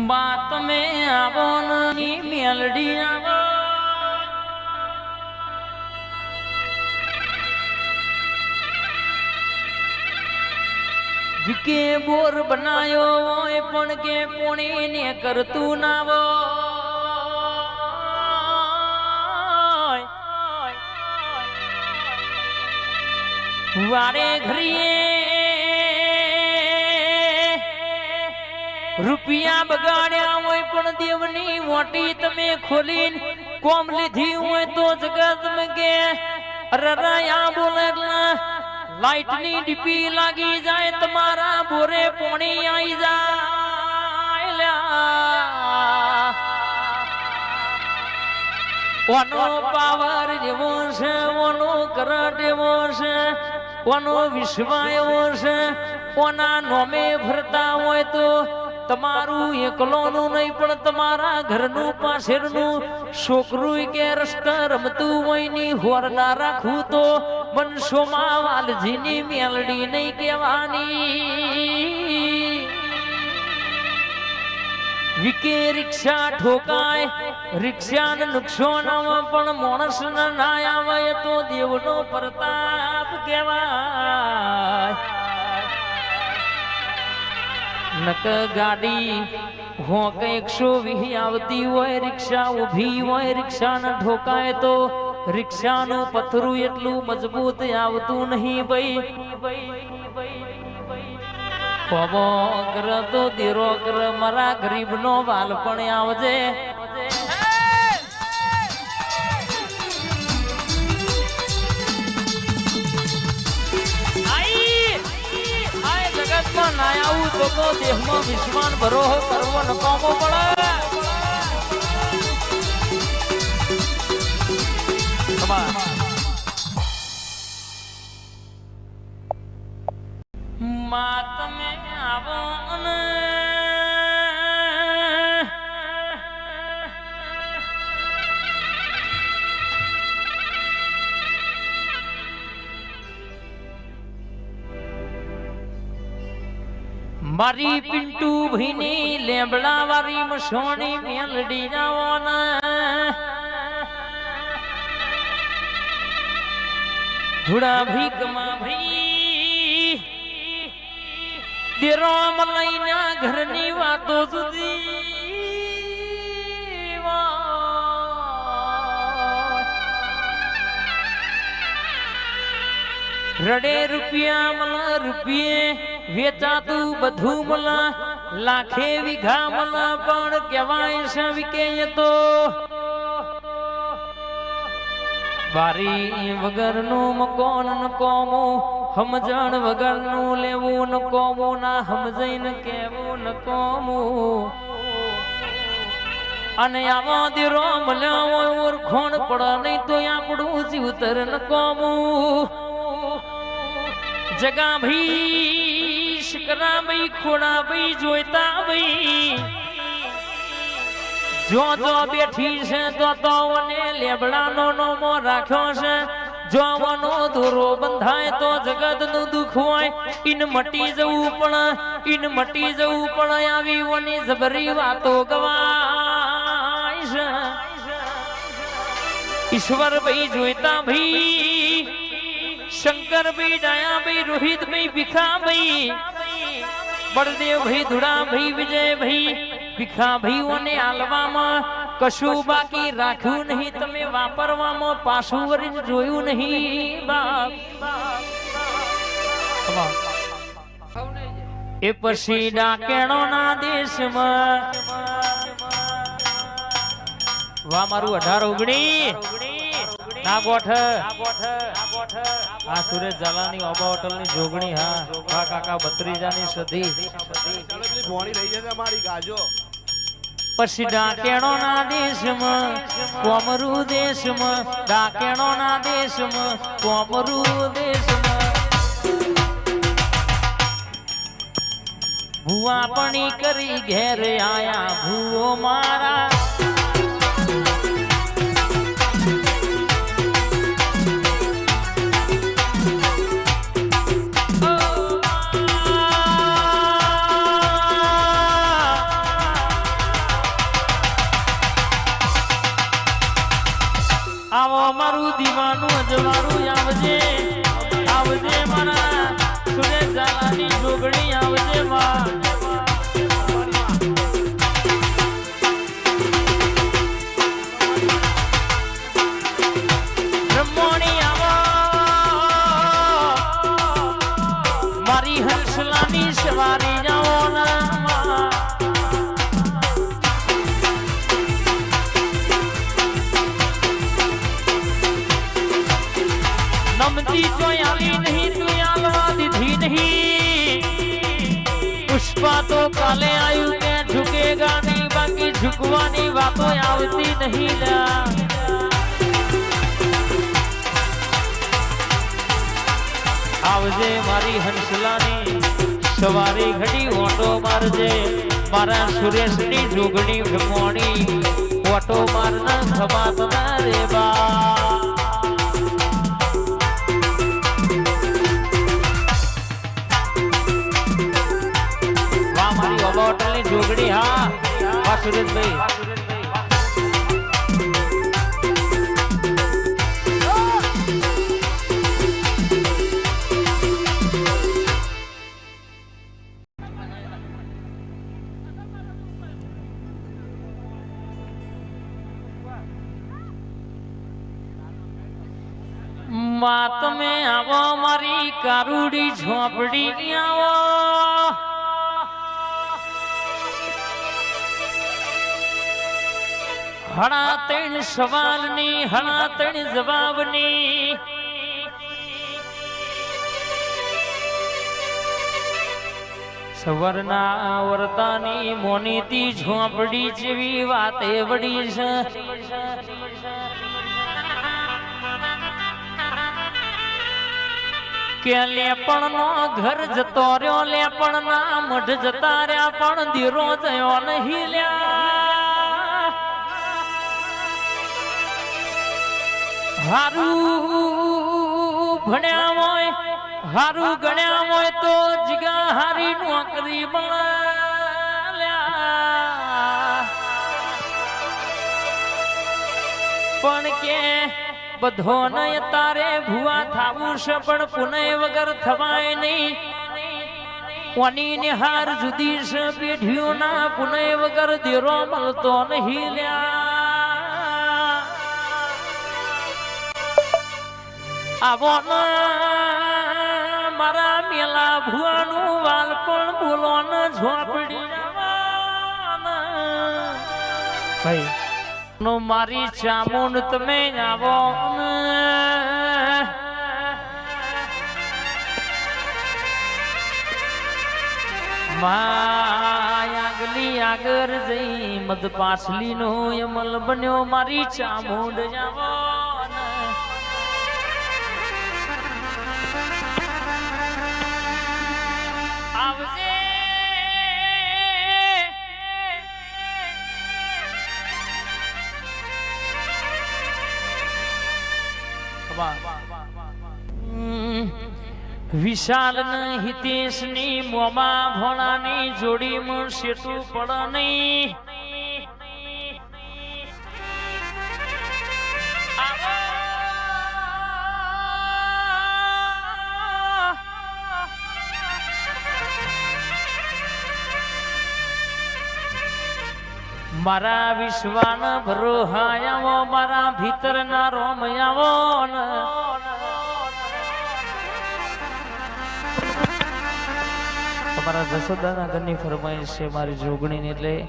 बात में आवो नहीं मेलडी आवो विके बोर बनायो पण के पुणी ने करतू नावो वारे घरिए रुपया बगाड्या होय पण देवनी मोटी तमे खोलीन कोम लीधी होय तो जगत में के रराया बोलेला लाइटनी डीपी लागी जाए तुम्हारा बोरे पोणी आई जाए वनो पावर जेवो छे वनो करंट एवो छे वनो विश्वास एवो छे वना नोमे भरता होय तो તમારું એકલોનું નહીં પણ તમારા ઘરનું પાછળનું છોકરું કે રસ્તા રમતું હોય ની હોર ના રાખું તો મનસોમાં વાલજીની મેલડી નહીં કહેવાની વિકે રિક્ષા ઠોકાય રિક્ષાને નુકસાન આવે પણ માણસને ના આવે તો દેવનો પ્રતાપ કહેવાય नक गाड़ी हो के 120 आवती होय रिक्शा उभी होय रिक्शा न ठोकाय तो रिक्शा नु पथरू એટલું મજબૂત આવતું નહીં ભાઈ પવો કર તો દીરો કર મારા ગરીબનો વાલપણ આવજે ना आऊ तो देह में विश्वान भरो करवो न कामो पड़े मात में आवो न मारी पिंटू भीनी लेबड़ा वारी मसोनी मेलडी जावाना धुड़ा भी कमा भी तेरो मलैना घरनी वातो सुधी रडे रुपया मला रुपये वेचातू बधू मला लाखे विघा मला पण केवाय विके तो बारी वगर नु मकोन न कोमो हमजण वगर नु लेवू न कोमो ना हमजैन केवू न कोमो अने आवा दिरो मल्याओ और खोण पड़ा नहीं तो आपडू जीवतर न कोमो जगा भी शिकरा भाई खोड़ा भाई जोता भाई जो जो बैठी से तो वने लेबड़ा नो मो राख्यो से जो वनो दोरो बंधाय तो जगत नु दुख होय इन मटी जऊ पण आवी वनी जबरी वातो गवाय से ईश्वर भाई जोता भाई शंकर भाई डाया भाई रोहित भाई भिखा भाई बलदेव भाई धुड़ा भाई विजय भाई भिखा भाई ओने आलवामा कशु बाकी राख्यू नहीं तमे वापरवामा पाछू वरीन जोयू नहीं बाप ए पछी डाकेणो ना देश में वा मारू 18-19 ना गोठ आ सुरेश जालानी ओबा होटल नी जोगणी हां वा काका भत्रीजानी सदी भोणी लई जजे मारी गाजो पछी डाकेणो ना देश में कोमरू देश में डाकेणो ना देश में कोमरू देश में भुआ पणी करी घेर आया भुओ मारा દીવાનું અજવાળું આવજે આવજે મારા સુરેશ ઝાલાની જોગણી આવજે માં બ્રહ્મણી આવો મારી હંસલાની સવારી જાઓ ના નમતી તો આલી નહીં તું આલવા દીધી નહીં પુષ્પા તો કાલે આયુ કે ઝુકેગા નહીં બાકી ઝુકવાની વાતો આવતી નહીં લા આવજે મારી હંસલાની સવારી ઘડી ઓટો મારજે મારા સુરેશની જોગણી ભ્રમણી ઓટો મારના ખમાત ના રે બા હોટલની જોગડી હા વાહ સુરેશભાઈ માં તમે આવો મારી કારુડી ઝોપડી આવો હણા ત્રણ સવાલની હણા ત્રણ જવાબની સવરના વર્તાની મોનીતી ઝોપડી જેવી વાતે વડી છે કે લેપણ નો ઘર જતો રહ્યો લેપણ ના મઢ જતા રહ્યા પણ દીરો જયો નહીં લ્યા હારું ભણ્યા હોય હારું ગણ્યા હોય તો જીગા હારી નોકરી મળ્યા પણ કે બધો નય તારે ભુવા થાવું છે પણ પુનઃ વગર થવાય નહીં કોની નિહાર જુદી છે પેઢીઓના પુનઃ વગર દેરો મળતો નહીં લ્યા આવો મારા મેલા ભુવાનું વાલ પણ બોલો ન ઝોપડી ભાઈ નો મારી ચામુંડ તમે આવો આગલી આગળ જઈ મદ પાછલી નો અમલ બન્યો મારી ચામુંડ આવો આવજે વિશાલ હિતેશ ની મોમા ભોળાની જોડી માં સેતું પડ નહીં મારા વિશ્વાન ભરોહાયાવો મારા ભીતર ના રોમયાવો તમારા જસોદાના ઘરની ફરમાઈશ છે મારી જોગણી એટલે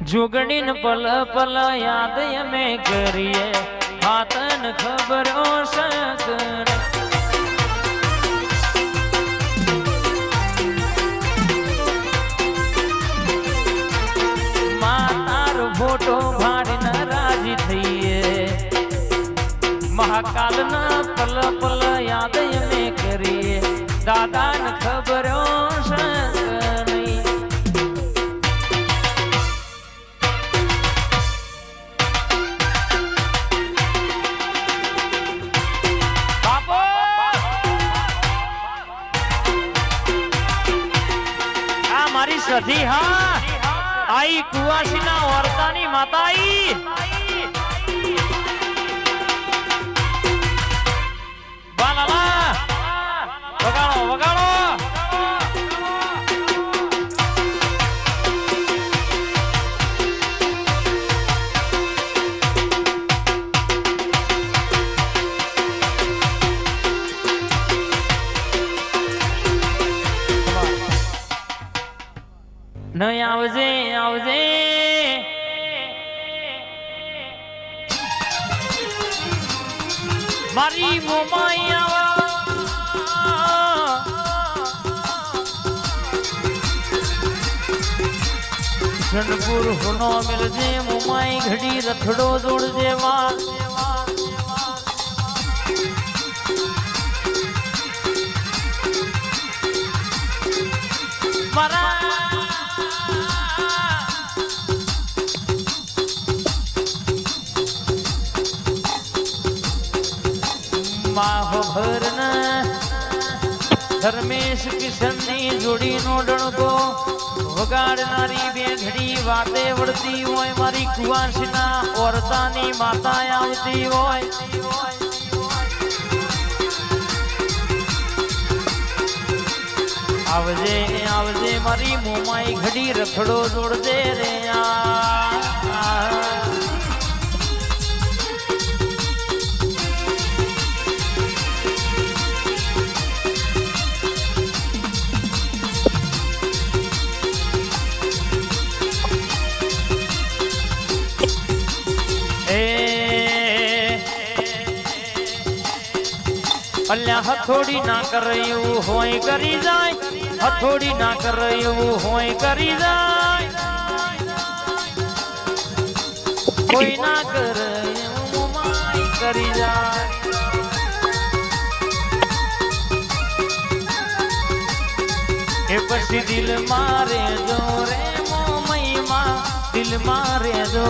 જોગણી ને પલ પલ યાદ અમે કરીએ હાથન ખબર શકન ફોટો ભાડીને રાજી થઈએ મહાકાલ ના પલ પલ યાદ અમે કરીએ દાદા ને ખબર આ મારી સધી હા आई कुआसीना औरतानी माताई વગાડો નહીં આવજે આવજે મારી મોમાઈ જનપુર હોનો મિલજે મોમાઈ ઘડી રખડો દોડજે માં મારા ભર ધર્મેશ કિશનની જોડીનો ડણકો વગાડનારી બે ઘડી વાતે વળતી હોય મારી કુવાસના ઓરતાની માતા આવતી હોય આવજે આવજે મારી મોમાઈ ઘડી રખડો જોડજે રે અલ્યા હથોડી ના કર્યું હોય કરી જાય હથોડી ના કર્યું હોય કરી જાય કોઈ ના કર્યું માય કરી જાય એ પછી દિલ મારે જો રે મોમઈ માં દિલ મારે જો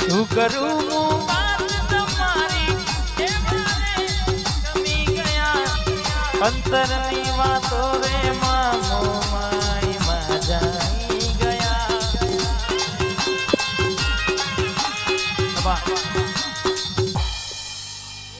શું કરું હું વાત તમારી એ મારે કમી ગયા અંતરની વાતો રે મામો માઈ માં જાઈ ગયા